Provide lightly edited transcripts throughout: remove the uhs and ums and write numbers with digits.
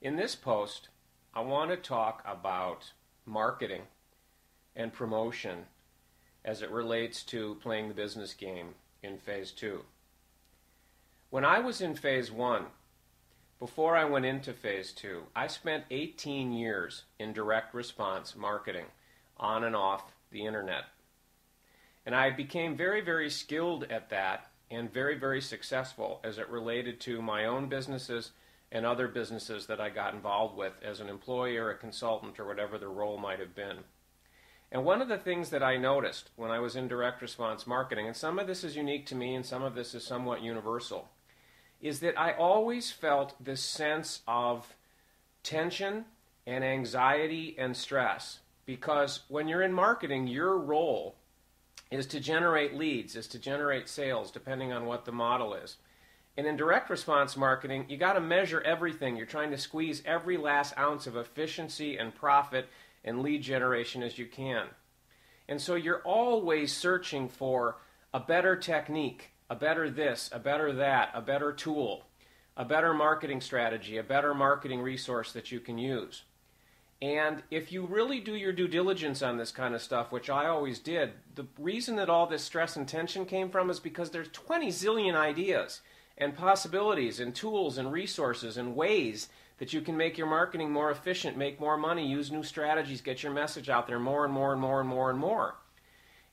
In this post, I want to talk about marketing and promotion as it relates to playing the business game in Phase 2. When I was in Phase 1, before I went into Phase 2, I spent 18 years in direct response marketing on and off the internet. And I became very, very skilled at that and very, very successful as it related to my own businesses and other businesses that I got involved with as an employee or a consultant or whatever the role might have been. And one of the things that I noticed when I was in direct response marketing, and some of this is unique to me and some of this is somewhat universal, is that I always felt this sense of tension and anxiety and stress. Because when you're in marketing, your role is to generate leads, is to generate sales, depending on what the model is. And in direct response marketing, you got to measure everything. You're trying to squeeze every last ounce of efficiency and profit and lead generation as you can. And so you're always searching for a better technique, a better this, a better that, a better tool, a better marketing strategy, a better marketing resource that you can use. And if you really do your due diligence on this kind of stuff, which I always did, the reason that all this stress and tension came from is because there's 20 zillion ideas and possibilities and tools and resources and ways that you can make your marketing more efficient, make more money, use new strategies, get your message out there more and more and more and more and more.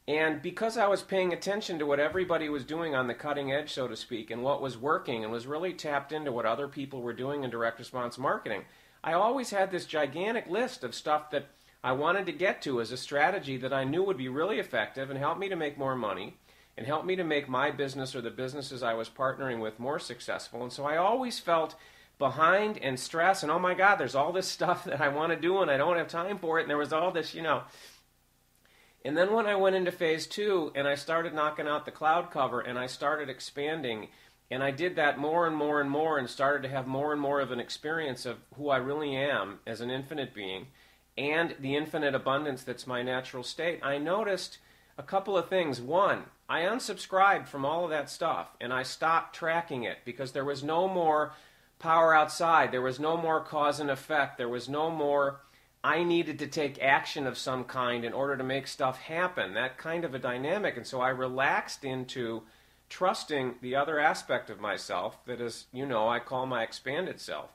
And because I was paying attention to what everybody was doing on the cutting edge, so to speak, and what was working and was really tapped into what other people were doing in direct response marketing, I always had this gigantic list of stuff that I wanted to get to as a strategy that I knew would be really effective and help me to make more money and help me to make my business or the businesses I was partnering with more successful. And so I always felt behind and stressed and, oh my God, there's all this stuff that I want to do and I don't have time for it. And there was all this, And then when I went into Phase 2 and I started knocking out the cloud cover and I started expanding, and I did that more and more and more and started to have more and more of an experience of who I really am as an infinite being and the infinite abundance that's my natural state, I noticed a couple of things. One, I unsubscribed from all of that stuff and I stopped tracking it because there was no more power outside. There was no more cause and effect. There was no more I needed to take action of some kind in order to make stuff happen, that kind of a dynamic. And so I relaxed into trusting the other aspect of myself that is, I call my expanded self,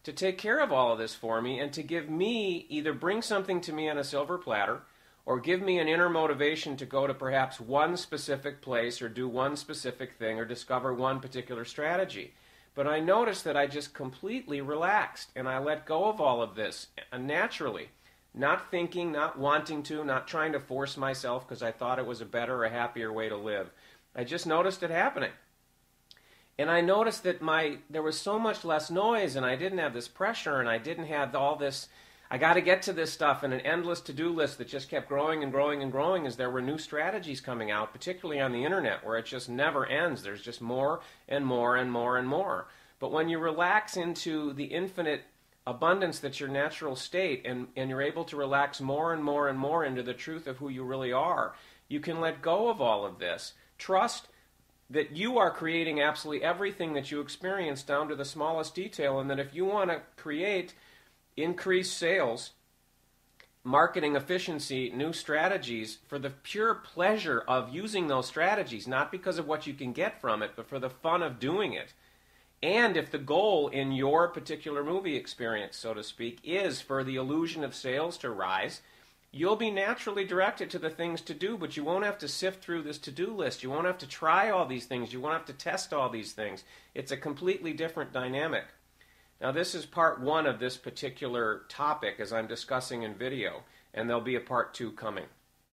to take care of all of this for me and to give me, either bring something to me on a silver platter or give me an inner motivation to go to perhaps one specific place or do one specific thing or discover one particular strategy. But I noticed that I just completely relaxed and I let go of all of this naturally, not thinking, not wanting to, not trying to force myself because I thought it was a better or happier way to live. I just noticed it happening. And I noticed that there was so much less noise and I didn't have this pressure and I didn't have all this, I got to get to this stuff, and an endless to-do list that just kept growing and growing and growing as there were new strategies coming out, particularly on the internet where it just never ends. There's just more and more and more and more. But when you relax into the infinite abundance that's your natural state and you're able to relax more and more and more into the truth of who you really are, you can let go of all of this. Trust that you are creating absolutely everything that you experience down to the smallest detail, and that if you want to create increased sales, marketing efficiency, new strategies for the pure pleasure of using those strategies, not because of what you can get from it, but for the fun of doing it. And if the goal in your particular movie experience, so to speak, is for the illusion of sales to rise, you'll be naturally directed to the things to do, but you won't have to sift through this to-do list. You won't have to try all these things. You won't have to test all these things. It's a completely different dynamic. Now, this is part 1 of this particular topic as I'm discussing in video, and there'll be a part 2 coming.